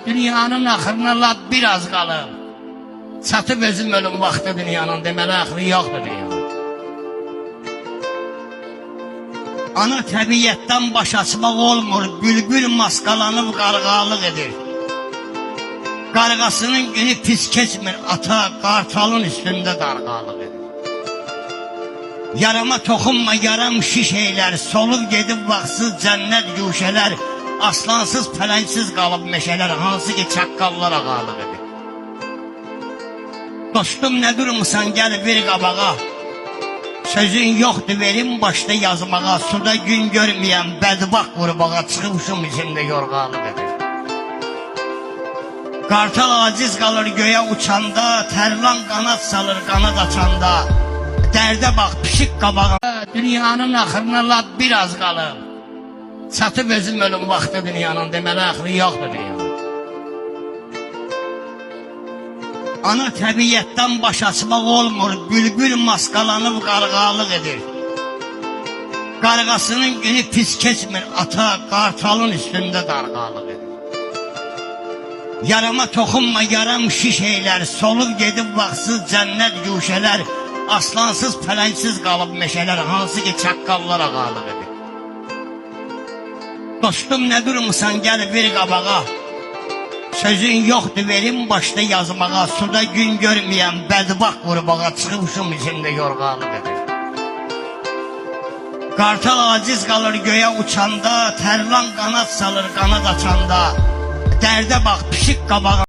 Dünyanın axırına lap biraz qalıb. Çatıb özüm ölüm vaxtı dünyanın, deməli axırı yoxdur dünyanın. Ana təbiyyətdən baş açmaq olmur, bülbül maskalanıb qarğalıq edir. Qarğasının günü pis keçmir, ata qartalın üstündə darğalıq edir. Yarama toxunma, yaram şiş eylər, solub gedib vaxtsız cənnət güşələr, aslansız pələngsiz qalıb meşələr, hansı ki çaqqallar ağalıq edir. Dostum nə durmusan, gəl bir qabağa, sözün yoxdur verim başda yazmağa, suda gün görməyən bədbax qurbağa, çıxmışım içində yorğalıq edir. Qartal aciz qalır göyə uçanda, tərlan qanad salır qanad açanda, dərdə bax pişik qabağa. Dünyanın axırına lap biraz qalıb. Çatıb özüm ölüm vaxtı dünyanın, deməli axırı yoxdur dünyanın. Ana təbiyyətdən baş açmaq olmur, bülbül maskalanıb qarğalıq edir. Qarğasının günü pis keçmir, ata qartalın üstündə darğalıq edir. Yarama toxunma, yaram şiş eylər, solub gedib vaxtsız cənnət güşələr, aslansız pələngsiz qalıb meşələr, hansı ki çaqqallar ağalıq edir. Dostum nə durmusan, gəl bir qabağa, sözün yoxdur verim başda yazmağa, suda gün görməyən bədbax qurbağa, çıxmışım içində yorğalıq edir. Qartal aciz qalır göyə uçanda, tərlan qanad salır qanad açanda, dərdə bax pişik qabağa.